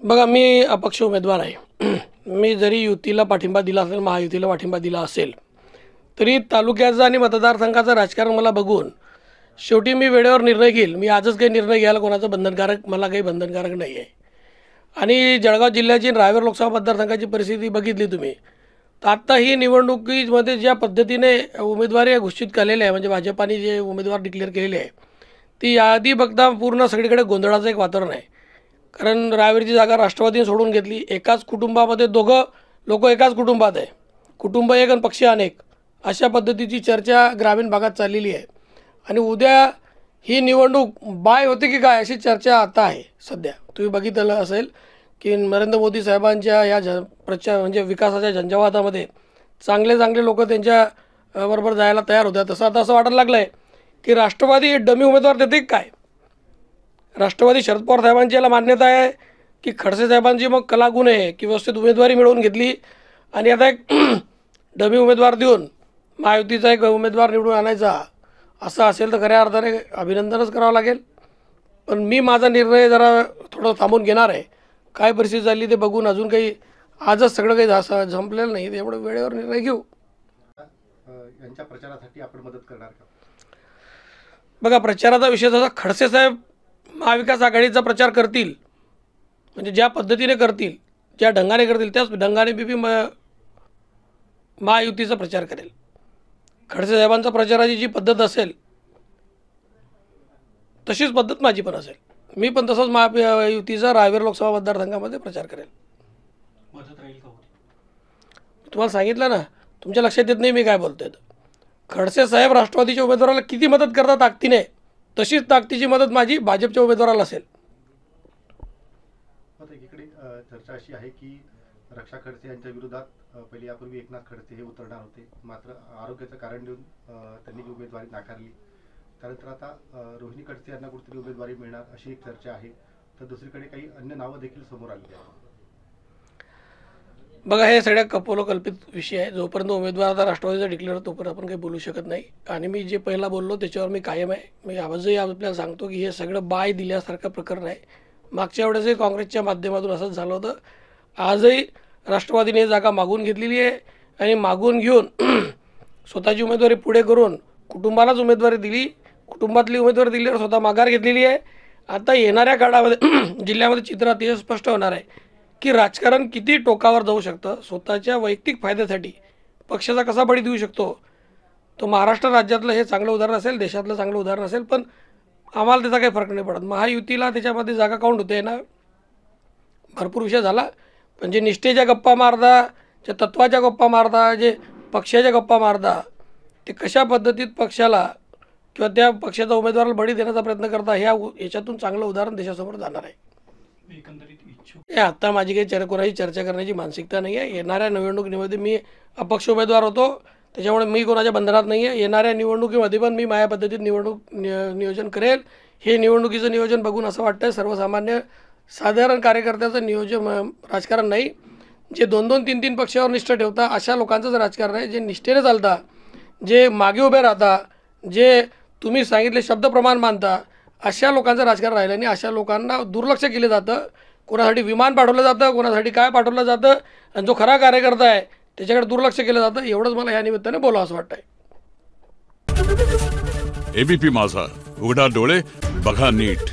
बघा, मी अपक्ष उमेदवार आहे. मी जरी युतीला पाठिंबा दिला असेल, महायुतीला पाठिंबा दिला असेल, तरी तालुक्याचं आणि मतदारसंघाचं राजकारण मला बघून शेवटी मी वेळेवर निर्णय घेईल. मी आजच काही निर्णय घ्यायला कोणाचं बंधनकारक, मला काही बंधनकारक नाही आहे. आणि जळगाव जिल्ह्याची रावेर लोकसभा मतदारसंघाची परिस्थिती बघितली तुम्ही, तर आत्ता ही निवडणुकीमध्ये ज्या पद्धतीने उमेदवारी घोषित केलेल्या आहे, म्हणजे भाजपाने जे उमेदवार डिक्लेअर केलेले आहे, ती यादी बघता पूर्ण सगळीकडे गोंधळाचं एक वातावरण आहे. कारण रावेरची जागा राष्ट्रवादीने सोडून घेतली. एकाच कुटुंबामध्ये दोघं लोक एकाच कुटुंबात आहे, कुटुंब एक आणि पक्ष अनेक, अशा पद्धतीची चर्चा ग्रामीण भागात चाललेली आहे. आणि उद्या ही निवडणूक बाय होते की काय अशी चर्चा आता आहे. सध्या तुम्ही बघितलं असेल की नरेंद्र मोदी साहेबांच्या या प्रचार म्हणजे विकासाच्या झंझावातामध्ये चांगले चांगले लोक त्यांच्या बरोबर जायला तयार होत्या. तसं आता असं वाटायला लागलं आहे की राष्ट्रवादी डमी उमेदवार देते काय. राष्ट्रवादी शरद पवार साहेबांची याला मान्यता आहे की खडसे साहेबांची मग कलागुण आहे की व्यवस्थित उमेदवारी मिळवून घेतली आणि आता एक डमी उमेदवार देऊन महायुतीचा एक उमेदवार निवडून आणायचा, असं असेल तर खऱ्या अर्थाने अभिनंदनच करावं लागेल. पण मी माझा निर्णय जरा थोडं थांबून घेणार आहे. काय परिस्थिती झाली ते बघून, अजून काही आजच सगळं काही संपलेलं नाही, एवढं वेळेवर निर्णय घेऊ. यांच्या प्रचारासाठी आपण मदत करणार का? बघा, प्रचाराचा विषय जसा खडसे साहेब महाविकास आघाडीचा प्रचार करतील, म्हणजे ज्या पद्धतीने करतील, ज्या ढंगाने करतील, त्याच ढंगाने मी महायुतीचा प्रचार करेल. खडसे साहेबांचा प्रचाराची जी पद्धत असेल तशीच पद्धत माझी पण असेल. मी पण तसंच महायुतीचा रावेर लोकसभा मतदारसंघामध्ये प्रचार करेल. मदत राहील का? तुम्हाला सांगितलं ना, तुमच्या लक्षात येत नाही मी काय बोलतोय. खडसे साहेब राष्ट्रवादीच्या उमेदवाराला किती मदत करतात ताकदीने, तशीच ताकदीची मदत माझी भाजपच्या उमेदवाराला असेल. एकीकडे चर्चा अशी आहे की रक्षा खडसे यांच्या विरोधात पहिले यापूर्वी एकनाथ खडसे हे उतरणार होते, मात्र आरोग्याचं कारण देऊन त्यांनी ही उमेदवारी नाकारली. त्यानंतर आता रोहिणी खडसे यांना कुठेतरी उमेदवारी मिळणार अशी एक चर्चा आहे. तर दुसरीकडे काही अन्य नावं देखील समोर आली आहेत. बघा, हे सगळ्या कपोलकल्पित विषय आहे. जोपर्यंत उमेदवार आता राष्ट्रवादीचा डिक्लेअर होतो तोपर्यंत आपण काही बोलू शकत नाही. आणि मी जे पहिला बोललो त्याच्यावर मी कायम आहे. मी आवाजही आपल्याला सांगतो की हे सगळं बाय दिल्यासारखं प्रकरण आहे. मागच्या वेळेसही काँग्रेसच्या माध्यमातून असंच झालं होतं. आजही राष्ट्रवादीने जागा मागून घेतलेली आहे आणि मागून घेऊन स्वतःची उमेदवारी पुढे करून कुटुंबालाच उमेदवारी दिली. कुटुंबातली उमेदवारी दिल्यावर स्वतः माघार घेतलेली आहे. आता येणाऱ्या काळामध्ये जिल्ह्यामध्ये चित्र अतिशय स्पष्ट होणार आहे की राजकारण किती टोकावर जाऊ शकतं. स्वतःच्या वैयक्तिक फायद्यासाठी पक्षाचा कसा बळी देऊ शकतो. तो महाराष्ट्र राज्यातलं हे चांगलं उदाहरण असेल, देशातलं चांगलं उदाहरण असेल. पण आम्हाला त्याचा काही फरक नाही पडत. महायुतीला त्याच्यामध्ये जागा काउंट होते ना, भरपूर विषय झाला. पण जे निष्ठेच्या गप्पा मारता, जे तत्वाच्या गप्पा मारता, जे पक्षाच्या गप्पा मारता, ते कशा पद्धतीत पक्षाला किंवा त्या पक्षाचा उमेदवाराला बळी देण्याचा प्रयत्न करता, याच्यातून चांगलं उदाहरण देशासमोर जाणार आहे. एकंदरीत इच्छुक हे आत्ता माझी काही कोणाची चर्चा करण्याची मानसिकता नाही आहे. येणाऱ्या निवडणुकीमध्ये मी अपक्ष उमेदवार होतो, त्याच्यामुळे मी कोणाच्या बंधनात नाही आहे. येणाऱ्या निवडणुकीमध्ये पण मी माझ्या पद्धतीत नियोजन करेल. हे निवडणुकीचं नियोजन बघून असं वाटतं सर्वसामान्य साधारण कार्यकर्त्याचं नियोजन राजकारण नाही. जे 2-2, 3-3 पक्षावर निष्ठा ठेवता अशा लोकांचंच राजकारण आहे. जे निष्ठेने चालता, जे मागे उभे राहता, जे तुम्ही सांगितले शब्द प्रमाण मानता, अशा लोकांचं राजकारण राहिलं आणि अशा लोकांना दुर्लक्ष केलं जातं. कोणासाठी विमान पाठवलं जातं, कोणासाठी काय पाठवलं जातं, आणि जो खरा कार्यकर्ता आहे त्याच्याकडे दुर्लक्ष केलं जातं. एवढंच मला या निमित्ताने बोलावं असं वाटतंय. एबीपी माझा, उघडा डोळे बघा नीट.